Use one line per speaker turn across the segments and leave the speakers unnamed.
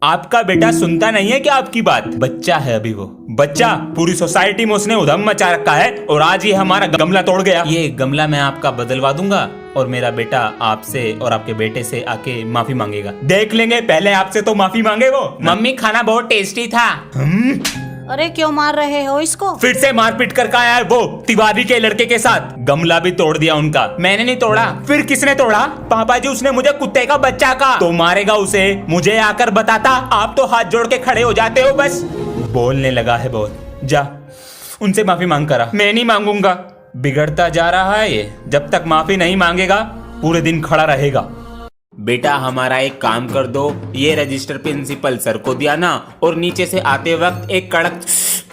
आपका बेटा सुनता नहीं है क्या आपकी बात? बच्चा है अभी वो बच्चा, पूरी सोसाइटी में उसने उधम मचा रखा है और आज ये हमारा गमला तोड़ गया। ये गमला मैं आपका बदलवा दूंगा और मेरा बेटा आपसे और आपके बेटे से आके माफी मांगेगा। देख लेंगे, पहले आपसे तो माफी मांगे वो। मम्मी खाना बहुत टेस्टी था।
अरे क्यों मार रहे हो इसको?
फिर से मारपीट कर आया है वो तिवारी के लड़के के साथ। गमला भी तोड़ दिया उनका। मैंने नहीं तोड़ा। फिर किसने तोड़ा? पापा जी, उसने मुझे कुत्ते का बच्चा कहा। तो मारेगा उसे, मुझे आकर बताता। आप तो हाथ जोड़ के खड़े हो जाते हो बस। बोलने लगा है बहुत। जा उनसे माफी मांग करा। मैं नहीं मांगूंगा। बिगड़ता जा रहा है ये, जब तक माफी नहीं मांगेगा पूरे दिन खड़ा रहेगा। बेटा हमारा एक काम कर दो, ये रजिस्टर प्रिंसिपल सर को दिया ना और नीचे से आते वक्त एक कड़क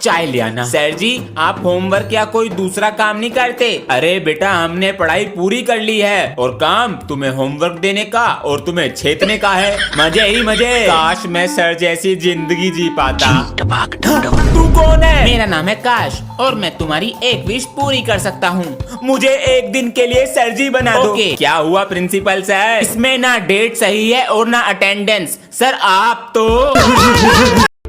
चाय ले आना। सर जी, आप होमवर्क या कोई दूसरा काम नहीं करते? अरे बेटा, हमने पढ़ाई पूरी कर ली है और काम तुम्हें होमवर्क देने का और तुम्हें छेतने का है। मजे ही मजे। काश मैं सर जैसी जिंदगी जी पाता। तू कौन है? मेरा नाम है काश और मैं तुम्हारी एक विश पूरी कर सकता हूँ। मुझे एक दिन के लिए सर जी बना दो। क्या हुआ प्रिंसिपल सर? इसमें ना डेट सही है और ना अटेंडेंस। सर आप तो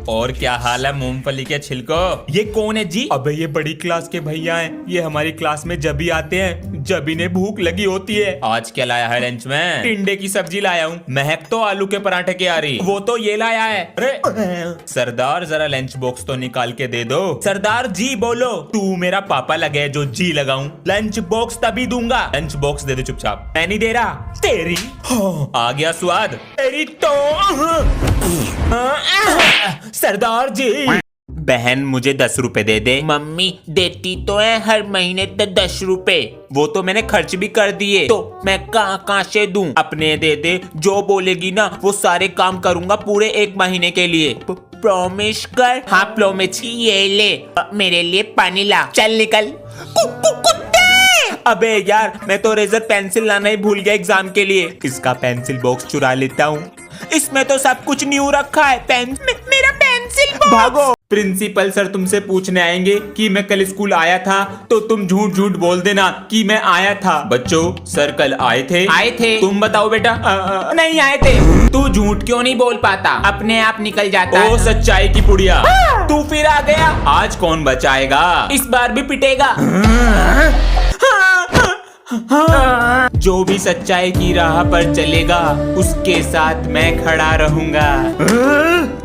और क्या हाल है मूंगफली के छिलको? ये कौन है जी? अबे ये बड़ी क्लास के भैया हैं। ये हमारी क्लास में जब भी आते हैं, जब इन्हें भूख लगी होती है। आज क्या लाया है लंच में? टिंडे की सब्जी लाया हूँ। महक तो आलू के पराठे की आ रही। वो तो ये लाया है। अरे सरदार, जरा लंच बॉक्स तो निकाल के दे दो। सरदार जी बोलो। तू मेरा पापा लगे जो जी लगाऊं। लंच बॉक्स तभी दूंगा। लंच बॉक्स दे दे चुपचाप। मैं नहीं दे रहा। तेरी आ गया स्वाद। तेरी तो सरदार जी। बहन मुझे 10 रुपए दे दे। मम्मी देती तो है हर महीने 10 रुपए। वो तो मैंने खर्च भी कर दिए, तो मैं कहाँ से दूं? अपने दे दे, जो बोलेगी ना वो सारे काम करूंगा पूरे 1 महीने के लिए। प्रॉमिस कर। हाँ प्रॉमिस। ये ले मेरे लिए पानी ला। चल निकल। कुत्ते! अबे यार, मैं तो रेजर पेंसिल लाना ही भूल गया एग्जाम के लिए। इसका पेंसिल बॉक्स चुरा लेता हूँ। इसमें तो सब कुछ न्यू रखा है। मेरा पेंसिल बॉक्स। भागो। प्रिंसिपल सर तुमसे पूछने आएंगे कि मैं कल स्कूल आया था, तो तुम झूठ झूठ बोल देना कि मैं आया था। बच्चों, सर कल आए थे? आए थे। तुम बताओ बेटा। नहीं आए थे। तू झूठ क्यों नहीं बोल पाता? अपने आप निकल जाता है। ओ सच्चाई की पुड़िया, तू फिर आ गया। आज कौन बचाएगा? इस बार भी पिटेगा। जो भी सच्चाई की राह पर चलेगा उसके साथ मैं खड़ा रहूंगा।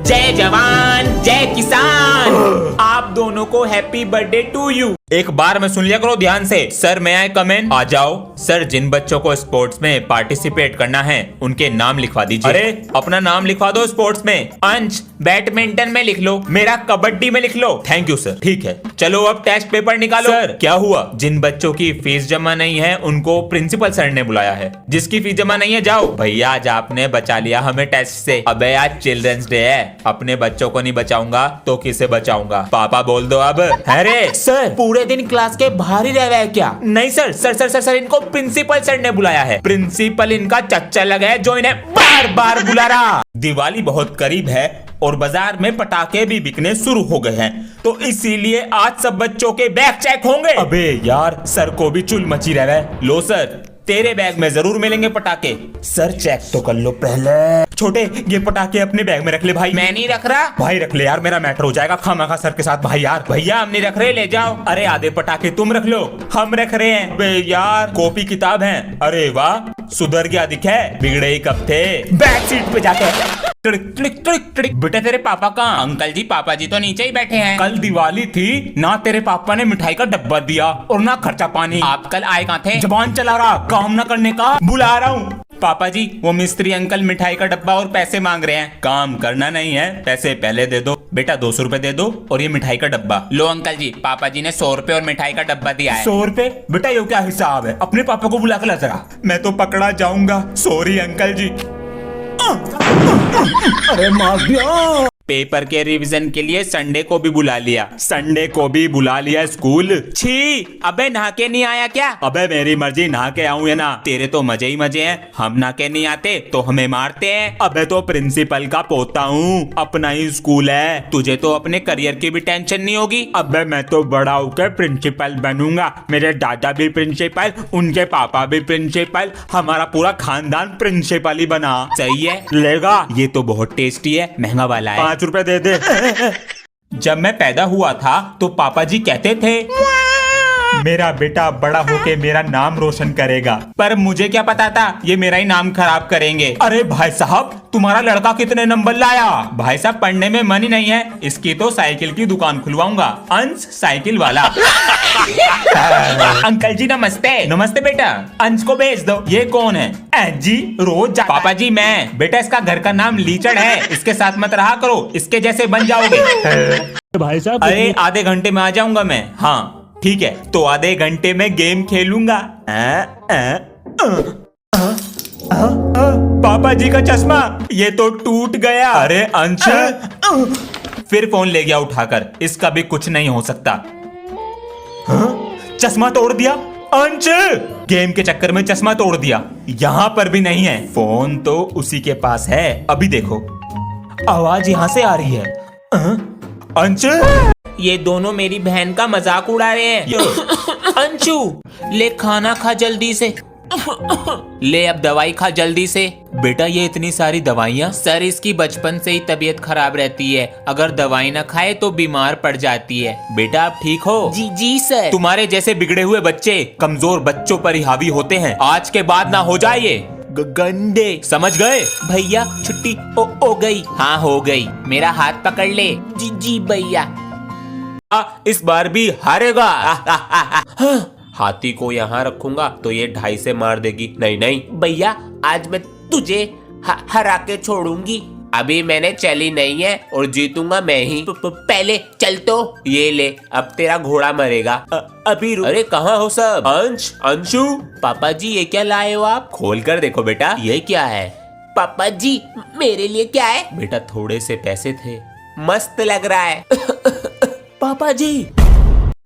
जय जवान जय किसान। आप दोनों को हैप्पी बर्थडे टू यू। एक बार में सुन लिया करो ध्यान से। सर मैं आए कमेंट। आ जाओ। सर, जिन बच्चों को स्पोर्ट्स में पार्टिसिपेट करना है उनके नाम लिखवा दीजिए। अरे अपना नाम लिखवा दो स्पोर्ट्स में। अंश बैडमिंटन में लिख लो, मेरा कबड्डी में लिख लो। Thank you sir. ठीक है, चलो अब टेस्ट पेपर निकालो। सर क्या हुआ? जिन बच्चों की फीस जमा नहीं है उनको प्रिंसिपल सर ने बुलाया है। जिसकी फीस जमा नहीं है जाओ। भैया आज आपने बचा लिया हमें टेस्ट से। अबे आज चिल्ड्रंस डे है, अपने बच्चों को नहीं बचाऊंगा तो किसे बचाऊंगा? पापा बोल दो अब। अरे सर, पूरे दिन क्लास के बाहर ही रह रहा है क्या? नहीं sir, sir sir sir sir इनको प्रिंसिपल सर ने बुलाया है। प्रिंसिपल इनका चच्चा लगा है जो इन्हें बार बार बुला रहा। दिवाली बहुत करीब है और बाजार में पटाखे भी बिकने शुरू हो गए हैं, तो इसीलिए आज सब बच्चों के बैग चेक होंगे। अबे यार, सर को भी चुल मची रहा है। लो सर, तेरे बैग में जरूर मिलेंगे पटाखे। सर चेक तो कर लो पहले। छोटे, ये पटाखे अपने बैग में रख ले भाई। मैं नहीं रख रहा। भाई रख ले यार, मेरा मैटर हो जाएगा खामखा सर के साथ। भाई यार, भैया हम नहीं रख रहे, ले जाओ। अरे आधे पटाखे तुम रख लो, हम रख रहे हैं। बे यार, कॉपी किताब है। अरे वाह, सुधर गया दिखे, बिगड़े ही कब थे। बैक सीट पे जाके बेटा तेरे पापा कहाँ? अंकल जी, पापा जी तो नीचे ही बैठे हैं। कल दिवाली थी ना, तेरे पापा ने मिठाई का डब्बा दिया और ना खर्चा पानी। आप कल आए कहाँ थे? जबान चला रहा, काम ना करने का। बुला रहा हूँ। पापा जी, वो मिस्त्री अंकल मिठाई का डब्बा और पैसे मांग रहे हैं। काम करना नहीं है, पैसे पहले दे दो। बेटा 200 रुपए दे दो और ये मिठाई का डब्बा लो। अंकल जी, पापा जी ने 100 रुपए और मिठाई का डब्बा दिया है। 100 रुपए? बेटा ये क्या हिसाब है? अपने पापा को बुला कर ला जरा। मैं तो पकड़ा जाऊंगा। सॉरी अंकल जी। अरे मार दिया। पेपर के रिवीजन के लिए संडे को भी बुला लिया। संडे को भी बुला लिया स्कूल। छी, अबे नहा के नहीं आया क्या? अबे मेरी मर्जी, नहा के आऊं या ना, तेरे तो मजे ही मजे हैं। हम नहा के नहीं आते तो हमें मारते हैं। अबे तो प्रिंसिपल का पोता हूँ, अपना ही स्कूल है, तुझे तो अपने करियर की भी टेंशन नहीं होगी। अबे मैं तो बड़ा होकर प्रिंसिपल बनूंगा। मेरे दादा भी प्रिंसिपल, उनके पापा भी प्रिंसिपल, हमारा पूरा खानदान प्रिंसिपल ही बना। सही है, लेगा? ये तो बहुत टेस्टी है, महंगा वाला है। 5 रुपए दे दे। जब मैं पैदा हुआ था तो पापा जी कहते थे मेरा बेटा बड़ा होके मेरा नाम रोशन करेगा, पर मुझे क्या पता था ये मेरा ही नाम खराब करेंगे। अरे भाई साहब, तुम्हारा लड़का कितने नंबर लाया? भाई साहब पढ़ने में मन ही नहीं है, इसकी तो साइकिल की दुकान खुलवाऊंगा, अंश साइकिल वाला। अंकल जी नमस्ते। नमस्ते बेटा, अंश को भेज दो। ये कौन है? जी रोज पापा जी मैं। बेटा इसका घर का नाम लीचड़ है, इसके साथ मत रहा करो, इसके जैसे बन जाओगे।
भाई साहब
अरे आधे घंटे में आ जाऊंगा मैं। हाँ ठीक है, तो आधे घंटे में गेम खेलूंगा। पापा जी का चश्मा ये तो टूट गया। अरे अंश फिर फोन ले गया उठाकर, इसका भी कुछ नहीं हो सकता। चश्मा तोड़ दिया अंश, गेम के चक्कर में चश्मा तोड़ दिया। यहाँ पर भी नहीं है, फोन तो उसी के पास है। अभी देखो, आवाज यहाँ से आ रही है। अंश, ये दोनों मेरी बहन का मजाक उड़ा रहे हैं। अंशु ले खाना खा जल्दी से। ले अब दवाई खा जल्दी से। बेटा ये इतनी सारी दवाइयाँ? सर इसकी बचपन से ही तबीयत खराब रहती है, अगर दवाई ना खाए तो बीमार पड़ जाती है। बेटा आप ठीक हो? जी जी सर। तुम्हारे जैसे बिगड़े हुए बच्चे कमजोर बच्चों पर ही हावी होते हैं, आज के बाद ना हो जाए ये गंदे, समझ गए? भैया छुट्टी हो गई? हाँ हो गई। मेरा हाथ पकड़ ले। जी जी भैया। इस बार भी हारेगा। हाथी को यहाँ रखूंगा तो ये 2.5 से मार देगी। नहीं नहीं भैया, आज मैं तुझे हरा के छोड़ूंगी। अभी मैंने चली नहीं है और जीतूंगा मैं ही। पहले चल तो ये ले, अब तेरा घोड़ा मरेगा। अभी अरे कहाँ हो सब? अंश, अंशु। पापा जी ये क्या लाए हो आप? खोल कर देखो बेटा, ये क्या है? पापा जी मेरे लिए क्या है? बेटा थोड़े से पैसे थे, मस्त लग रहा है। पापा जी।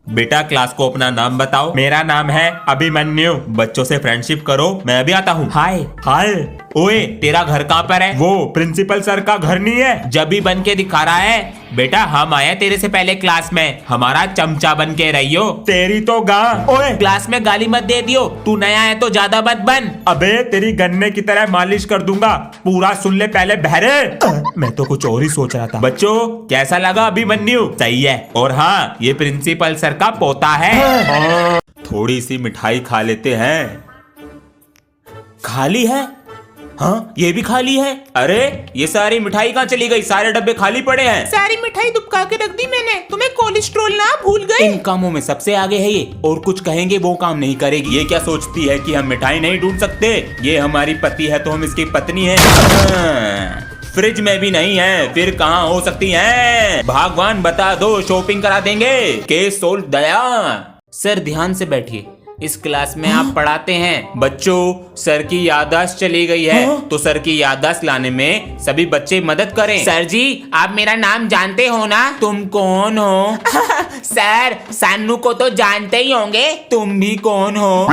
बेटा क्लास को अपना नाम बताओ। मेरा नाम है अभिमन्यु। बच्चों से फ्रेंडशिप करो, मैं अभी आता हूँ। हाय हाय। ओए तेरा घर कहाँ पर है? वो प्रिंसिपल सर का घर नहीं है, जब भी बन के दिखा रहा है। बेटा हम आए तेरे से पहले क्लास में, हमारा चमचा बन के रहियो। तेरी तो गां। ओए क्लास में गाली मत दे दियो, तू नया है तो ज्यादा मत बन। अबे तेरी गन्ने की तरह मालिश कर दूंगा, पूरा सुन ले पहले बहरे। मैं तो कुछ और ही सोच रहा था। बच्चों कैसा लगा अभिमन्यु? सही है। और हाँ ये प्रिंसिपल सर का पोता है। थोड़ी सी मिठाई खा लेते हैं। खाली है? हाँ ये भी खाली है। अरे ये सारी मिठाई कहाँ चली गई? सारे डब्बे खाली पड़े हैं।
सारी मिठाई दुबका के रख दी मैंने, तुम्हें कोलेस्ट्रॉल ना भूल गए।
इन कामों में सबसे आगे है ये, और कुछ कहेंगे वो काम नहीं करेगी। ये क्या सोचती है कि हम मिठाई नहीं ढूंढ सकते? ये हमारी पति है तो हम इसकी पत्नी है। फ्रिज में भी नहीं है, फिर कहाँ हो सकती है? भगवान बता दो, शॉपिंग करा देंगे। केस सोल्व दया। सर ध्यान से बैठिए, इस क्लास में आप पढ़ाते हैं। बच्चों सर की याददाश्त चली गई है, तो सर की याददाश्त लाने में सभी बच्चे मदद करें। सर जी आप मेरा नाम जानते हो ना? तुम कौन हो? सर सानू को तो जानते ही होंगे। तुम भी कौन हो?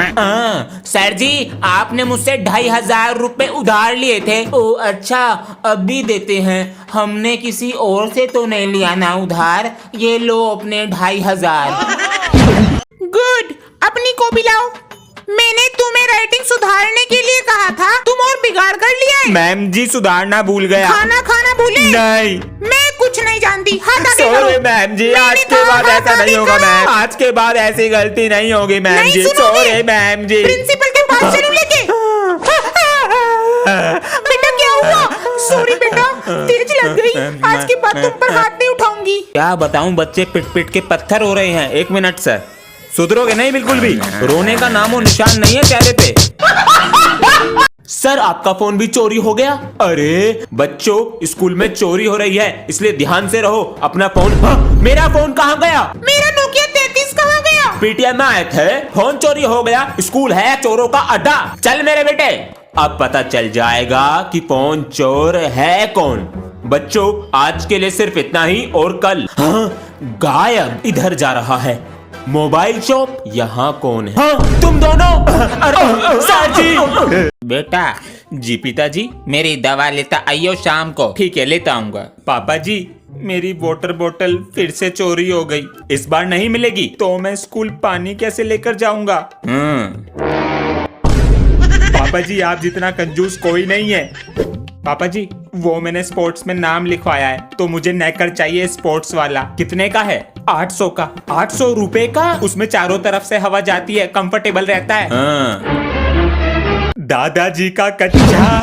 सर जी आपने मुझसे 2,500 रुपए उधार लिए थे। ओ अच्छा, अब भी देते हैं। हमने किसी और से तो नहीं लिया ना उधार, ये लो अपने 2,500।
गुड, अपनी को भी लाओ। मैंने तुम्हें राइटिंग सुधारने के लिए कहा था, तुम और बिगाड़ कर लिया है।
मैम जी सुधारना भूल गया।
खाना खाना भूले?
नहीं
मैं कुछ नहीं जानती, हाथ आगे करो।
सॉरी मैम जी, आज के बाद ऐसा नहीं होगा मैम। आज के बाद ऐसी गलती नहीं होगी मैम जी। सॉरी मैम जी।
प्रिंसिपल के पास चलो लेके। बेटा क्या हुआ? सॉरी बेटा, तेज लग गई। आज के बाद तुम पर हाथ नहीं उठाऊंगी।
क्या बताऊं, बच्चे पिट पिट के पत्थर हो रहे हैं। 1 मिनट सर, सुधरोगे नहीं बिल्कुल भी? रोने का नामो निशान नहीं है चेहरे पे। सर आपका फोन भी चोरी हो गया। अरे बच्चों स्कूल में चोरी हो रही है, इसलिए ध्यान से रहो। अपना फोन। मेरा फोन कहाँ गया?
मेरा नोकिया 33 कहाँ गया?
पीटीएम में आए थे, फोन चोरी हो गया। स्कूल है चोरों का अड्डा। चल मेरे बेटे, अब पता चल जाएगा कि फोन चोर है कौन। बच्चों आज के लिए सिर्फ इतना ही और कल। हाँ, गायब इधर जा रहा है। मोबाइल शॉप, यहाँ कौन है? हाँ, तुम दोनों। अरे सर जी। बेटा जी पिताजी, मेरी दवा लेता आइयो शाम को। ठीक है, लेता आऊंगा। पापा जी, मेरी वाटर बोतल फिर से चोरी हो गई। इस बार नहीं मिलेगी तो मैं स्कूल पानी कैसे लेकर जाऊंगा? पापा जी, आप जितना कंजूस कोई नहीं है। पापा जी, वो मैंने स्पोर्ट्स में नाम लिखवाया है तो मुझे नेकर चाहिए स्पोर्ट्स वाला। कितने का है? 800 का। 800 रुपए का? उसमें चारों तरफ से हवा जाती है, कंफर्टेबल रहता है। दादाजी का कच्चा।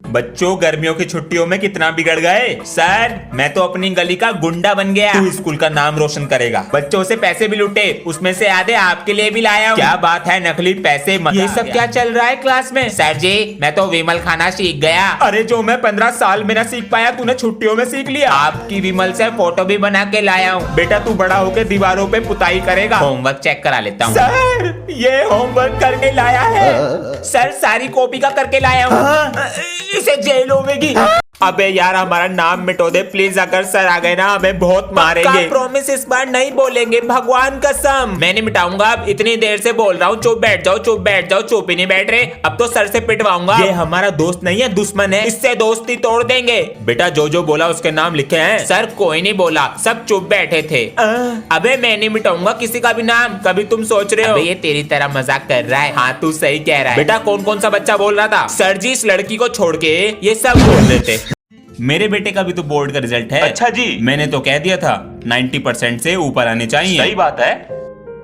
बच्चों गर्मियों की छुट्टियों में कितना बिगड़ गए। सर, मैं तो अपनी गली का गुंडा बन गया। तू स्कूल का नाम रोशन करेगा। बच्चों से पैसे भी लूटे, उसमें से आधे आपके लिए भी लाया हूं। क्या बात है, नकली पैसे। ये सब क्या चल रहा है क्लास में? सर जी, मैं तो विमल खाना सीख गया। अरे जो मैं 15 साल में न सीख पाया, तूने छुट्टियों में सीख लिया। आपकी विमल से फोटो भी बना के लाया हूँ। बेटा तू बड़ा होकर दीवारों पे पुताई करेगा। होमवर्क चेक करा लेता हूँ। सर, ये होमवर्क करके लाया है। सर, सारी कॉपी का करके लाया हूँ। इसे जेल होगी। अबे यार, हमारा नाम मिटो दे प्लीज। अगर सर आ गए ना हमें बहुत मारेंगे। प्रॉमिस इस बार नहीं बोलेंगे, भगवान कसम। मैं नहीं मिटाऊंगा। अब इतनी देर से बोल रहा हूँ, चुप बैठ जाओ, चुप बैठ जाओ। चुप ही नहीं बैठ रहे। अब तो सर से पिटवाऊंगा। ये हमारा दोस्त नहीं है, दुश्मन है। इससे दोस्ती तोड़ देंगे। बेटा जो जो बोला उसके नाम लिखे हैं। सर कोई नहीं बोला, सब चुप बैठे थे। अबे मैं नहीं मिटाऊंगा किसी का भी नाम। कभी तुम सोच रहे हो ये तेरी तरह मजाक कर रहा है। हाँ तू सही कह रहा है। बेटा कौन कौन सा बच्चा बोल रहा था? सर जी, इस लड़की को छोड़ के ये सब बोल रहे थे। मेरे बेटे का भी तो बोर्ड का रिजल्ट है। अच्छा जी, मैंने तो कह दिया था 90% से ऊपर आने चाहिए। सही बात है।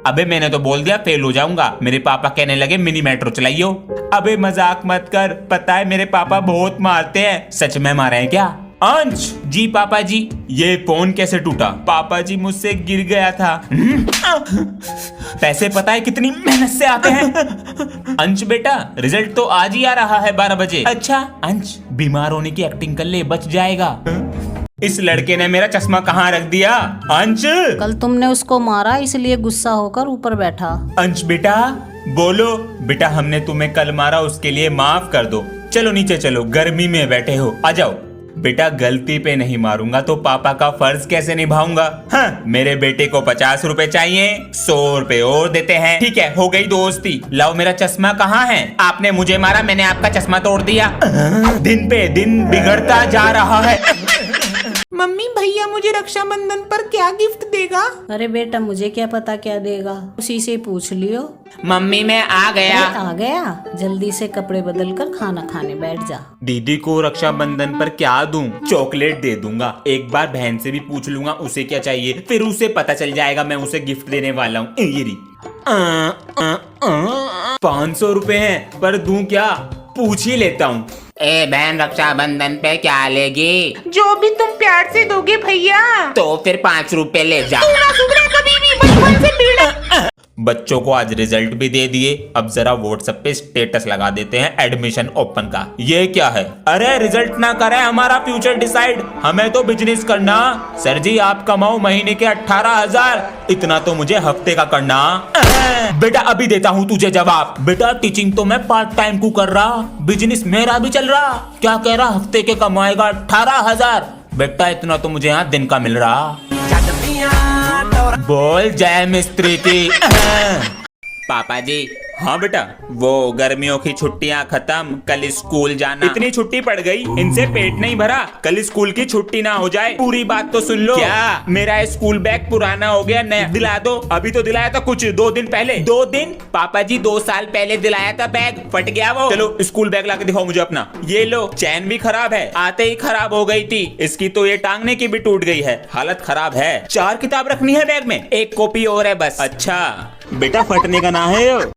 अबे मैंने तो बोल दिया फेल हो जाऊंगा। मेरे पापा कहने लगे मिनी मेट्रो चलाइयो। अबे मजाक मत कर, पता है मेरे पापा बहुत मारते हैं। सच में मारे हैं क्या? अंश जी पापा जी, ये फोन कैसे टूटा? पापा जी मुझसे गिर गया था। पैसे पता है कितनी मेहनत से आते हैं। अंश बेटा, रिजल्ट तो आज ही आ रहा है 12 बजे। अच्छा अंश, बीमार होने की एक्टिंग कर ले, बच जाएगा। इस लड़के ने मेरा चश्मा कहाँ रख दिया? अंश,
कल तुमने उसको मारा इसलिए गुस्सा होकर ऊपर बैठा।
अंश बेटा बोलो। बेटा हमने तुम्हें कल मारा, उसके लिए माफ कर दो। चलो नीचे चलो, गर्मी में बैठे हो, आ जाओ। बेटा गलती पे नहीं मारूंगा तो पापा का फर्ज कैसे निभाऊंगा? हाँ, मेरे बेटे को 50 रुपए चाहिए, 100 रुपए और देते हैं। ठीक है, हो गई दोस्ती। लाओ मेरा चश्मा कहाँ है? आपने मुझे मारा, मैंने आपका चश्मा तोड़ दिया। दिन पे दिन बिगड़ता जा रहा है।
मम्मी भैया मुझे रक्षाबंधन पर क्या गिफ्ट देगा?
अरे बेटा मुझे क्या पता क्या देगा, उसी से पूछ लियो।
मम्मी मैं आ गया।
आ गया? जल्दी से कपड़े बदल कर खाना खाने बैठ जा। दीदी
को रक्षाबंधन पर क्या दूं? चॉकलेट दे दूंगा। एक बार बहन से भी पूछ लूंगा उसे क्या चाहिए, फिर उसे पता चल जाएगा मैं उसे गिफ्ट देने वाला हूँ। 500 रुपए हैं पर दूं क्या? पूछ ही लेता हूँ। ए बहन, रक्षाबंधन पे क्या लेगी?
जो भी तुम प्यार से दोगे भैया।
तो फिर 5 रुपए ले जा।
कभी भी बचपन से पीड़ा।
बच्चों को आज रिजल्ट भी दे दिए। अब जरा व्हाट्सएप पे स्टेटस लगा देते हैं एडमिशन ओपन का। ये क्या है? अरे रिजल्ट ना करे हमारा फ्यूचर डिसाइड, हमें तो बिजनेस करना। सर जी आप कमाओ महीने के 18,000, इतना तो मुझे हफ्ते का करना। बेटा अभी देता हूँ तुझे जवाब। बेटा टीचिंग तो मैं पार्ट टाइम को कर रहा, बिजनेस मेरा भी चल रहा। क्या कह रहा? हफ्ते के कमाएगा 18,000। बेटा इतना तो मुझे यहाँ दिन का मिल रहा। बोल जय मिस्त्री की। पापा जी। हाँ बेटा, वो गर्मियों की छुट्टियां खत्म, कल स्कूल जाना। इतनी छुट्टी पड़ गई, इनसे पेट नहीं भरा। कल स्कूल की छुट्टी ना हो जाए। पूरी बात तो सुन लो। क्या? मेरा स्कूल बैग पुराना हो गया, नया दिला दो। अभी तो दिलाया था कुछ 2 दिन पहले। 2 दिन? पापा जी 2 साल पहले दिलाया था बैग, फट गया वो। चलो स्कूल बैग लाके दिखाओ मुझे अपना। ये लो, चैन भी खराब है, आते ही खराब हो गई थी। इसकी तो ये टांगने की भी टूट गई है, हालत खराब है। 4 किताब रखनी है बैग में, 1 कॉपी और है बस। अच्छा बेटा फटने का ना है।